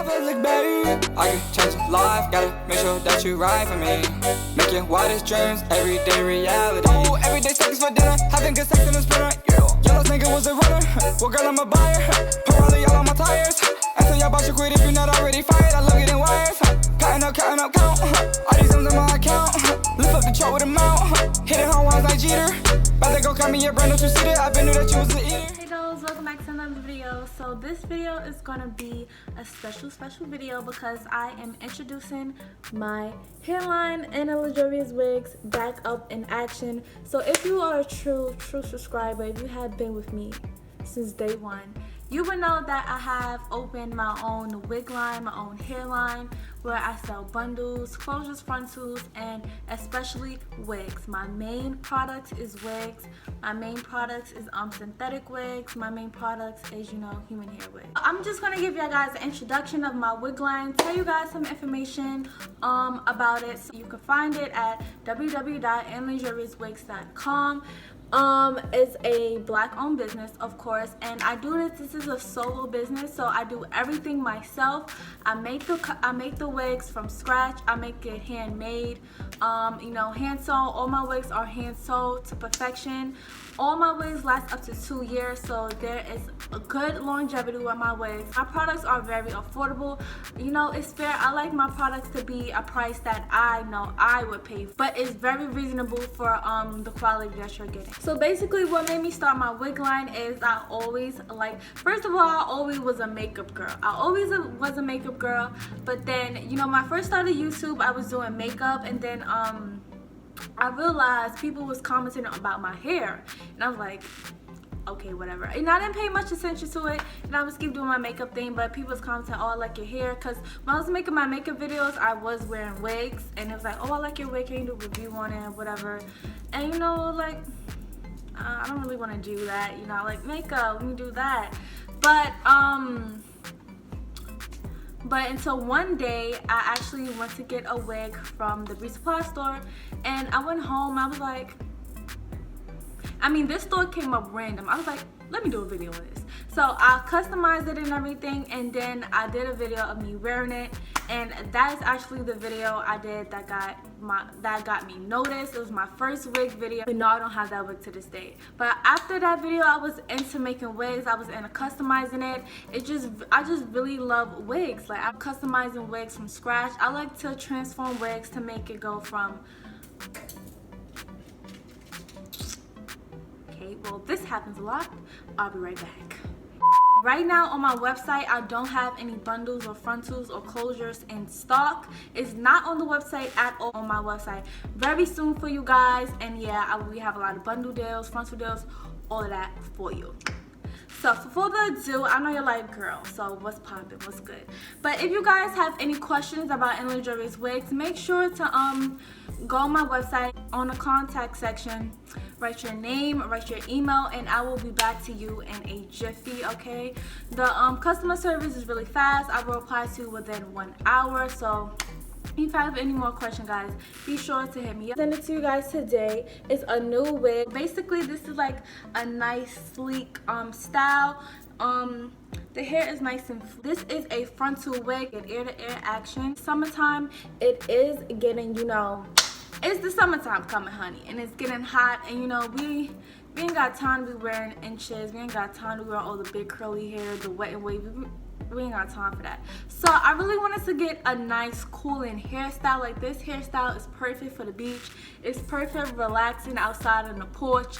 look better. I can change your life, gotta make sure that you right for me. Making wildest dreams, everyday reality. Oh, everyday seconds for dinner, having good sex in the sprinter. Your last nigga was a runner, well girl I'm a buyer. Pirelli all on my tires. Answer y'all about you quit if you're not already fired. I love getting wires, counting up, count. All these M's in my account, lift up the chart with a mount. Hit it home once like Jeter, about to go cut me a brand new two-seater. I been knew that you was the eater. Hey dolls, welcome back to another video. So this video is gonna be a special video because I am introducing my hairline AnnaLuxuriousWigs back up in action. So if you are a true subscriber, if you have been with me since day one, you would know that I have opened my own wig line, my own hairline, where I sell bundles, closures, frontals, and especially wigs. My main product is wigs. My main product is synthetic wigs. My main product is, human hair wigs. I'm just gonna give you guys an introduction of my wig line, tell you guys some information about it. So you can find it at www.AnnaLuxuriousWigs.com. It's a black-owned business, of course, and I do this is a solo business, so I do everything myself. I make the wigs from scratch. I make it handmade, hand sewn. All my wigs are hand sewed to perfection. All my wigs last up to 2 years, so there is a good longevity with my wigs. My products are very affordable. It's fair. I like my products to be a price that I know I would pay for, but it's very reasonable for the quality that you're getting. So basically what made me start my wig line is I always first of all, I always was a makeup girl. I always was a makeup girl, but then when I first started YouTube, I was doing makeup, and then I realized people was commenting about my hair, and I was like, okay, whatever. And I didn't pay much attention to it, and I was keep doing my makeup thing, but people was commenting, oh, I like your hair, because when I was making my makeup videos, I was wearing wigs, and it was like, oh, I like your wig, can you do a review on it, whatever. And I don't really want to do that, I like makeup, let me do that. But until one day, I actually went to get a wig from the beauty supply store, and I went home, I was like, this store came up random. I was like, let me do a video of this. So I customized it and everything, and then I did a video of me wearing it, and that is actually the video I did that got me noticed. It was my first wig video. But no, I don't have that wig to this day. But after that video, I was into making wigs. I was into customizing it. I just really love wigs. Like, I'm customizing wigs from scratch. I like to transform wigs to make it go from, okay, well, this happens a lot. I'll be right back. Right now on my website, I don't have any bundles or frontals or closures in stock. It's not on the website at all on my website. Very soon for you guys, and yeah, we have a lot of bundle deals, frontal deals, all of that for you. So for further ado, I know you're like, girl, so what's poppin', what's good? But if you guys have any questions about AnnaLuxuriousWigs, make sure to go on my website, on the contact section, write your name, write your email, and I will be back to you in a jiffy, okay? The customer service is really fast. I will reply to you within 1 hour, so if you have any more questions, guys, be sure to hit me up. Send it to you guys today. It's a new wig. Basically, this is like a nice, sleek style. The hair is nice and this is a frontal wig and ear-to-ear action. Summertime, it is getting, it's the summertime coming, honey, and it's getting hot, and we ain't got time to be wearing inches. We ain't got time to wear all the big curly hair, the wet and wavy. We ain't got time for that. So I really wanted to get a nice cooling hairstyle. Like, this hairstyle is perfect for the beach. It's perfect relaxing outside on the porch,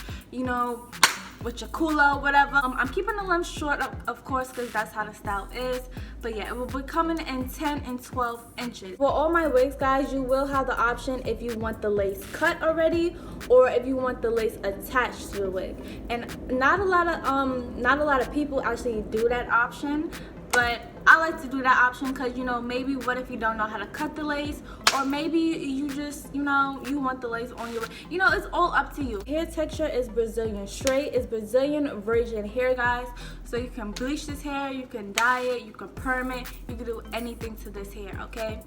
with your cooler, whatever. I'm keeping the length short, of course, because that's how the style is. But yeah, it will be coming in 10 and 12 inches. For all my wigs, guys, you will have the option if you want the lace cut already, or if you want the lace attached to the wig. And not a lot of people actually do that option. But I like to do that option because, maybe what if you don't know how to cut the lace, or maybe you just, you want the lace on your, it's all up to you. Hair texture is Brazilian straight. It's Brazilian virgin hair, guys. So you can bleach this hair, you can dye it, you can perm it, you can do anything to this hair, okay?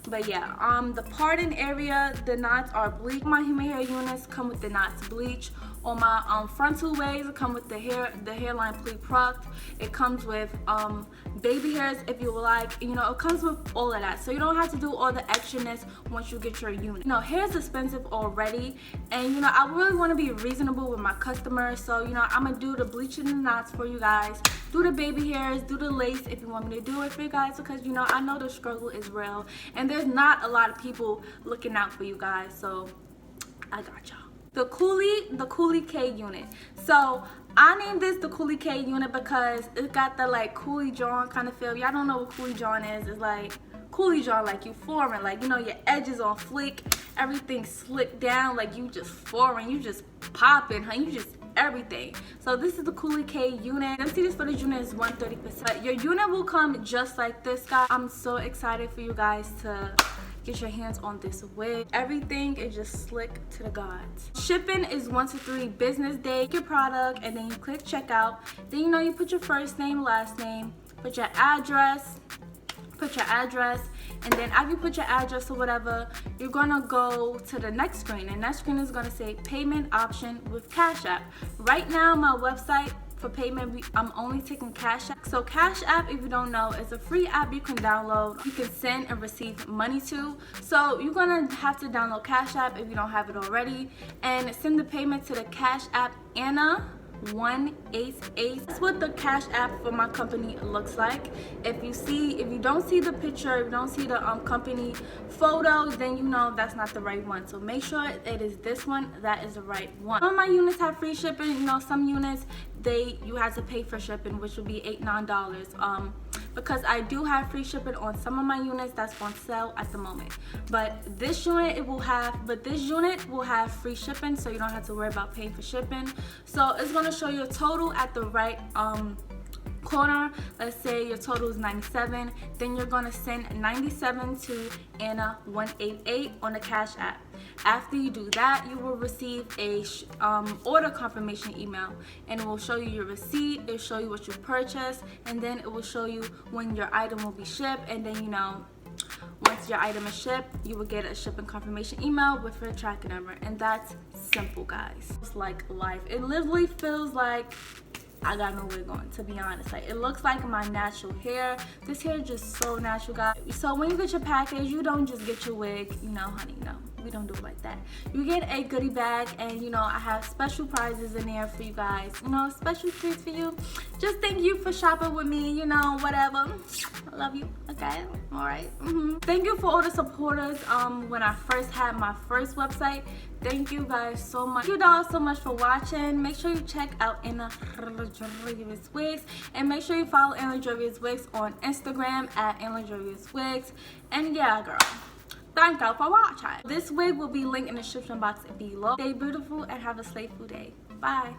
But yeah, the parting area, the knots are bleached. My human hair units come with the knots bleach. On my frontal wigs, it come with the hairline pre-plucked. It comes with baby hair hairs if you would like. You know, it comes with all of that, so you don't have to do all the extraness once you get your unit. You know, hair is expensive already, and you know, I really want to be reasonable with my customers, so you know, I'm gonna do the bleaching and knots for you guys, do the baby hairs, do the lace if you want me to do it for you guys, because you know, I know the struggle is real and there's not a lot of people looking out for you guys, so I got y'all. The Coolie K unit. So I named this the Coolie K unit because it got the like Coolie John kind of feel. Y'all don't know what Coolie John is. It's like Coolie John, like you foreign, like you know, your edges on flick, everything slicked down, like you just foreign, you just popping, huh? You just everything. So this is the Coolie K unit. MC this for this unit is 130%. But your unit will come just like this, guys. I'm so excited for you guys to get your hands on this wig. Everything is just slick to the gods. Shipping is 1 to 3 business days. Pick your product and then you click checkout. Then you know, you put your first name, last name, put your address, and then after you put your address or whatever, you're gonna go to the next screen, and that screen is gonna say payment option with Cash App. Right now, my website for payment, I'm only taking Cash App. So Cash App, if you don't know, is a free app you can download. You can send and receive money to. So you're gonna have to download Cash App if you don't have it already, and send the payment to the Cash App AnnaLuxuriousWigs. That's what the Cash App for my company looks like. If you don't see the picture, if you don't see the company photos, then you know that's not the right one. So make sure it is this one that is the right one. Some of my units have free shipping. You know, some units you have to pay for shipping, which would be $8-9. Because I do have free shipping on some of my units that's on sale at the moment. But this unit will have free shipping, so you don't have to worry about paying for shipping. So it's gonna show your total at the right corner. Let's say your total is 97, then you're gonna send 97 to Anna188 on the Cash App. After you do that, you will receive a order confirmation email, and it will show you your receipt, it will show you what you purchased, and then it will show you when your item will be shipped. And then you know, once your item is shipped, you will get a shipping confirmation email with your tracking number. And that's simple, guys. It's like life. It literally feels like I got no wig on, to be honest. Like, it looks like my natural hair. This hair is just so natural, guys. So when you get your package, you don't just get your wig, you know, honey, no. We don't do it like that. You get a goodie bag, and you know, I have special prizes in there for you guys. You know, special treats for you. Just thank you for shopping with me, you know, whatever. I love you, okay? All right. Thank you for all the supporters when I first had my first website. Thank you guys so much. Thank you all so much for watching. Make sure you check out AnnaLuxuriousWigs, and make sure you follow AnnaLuxuriousWigs on Instagram at AnnaLuxuriousWigs. And yeah, girl, thank you for watching. This wig will be linked in the description box below. Stay beautiful and have a slayful day. Bye.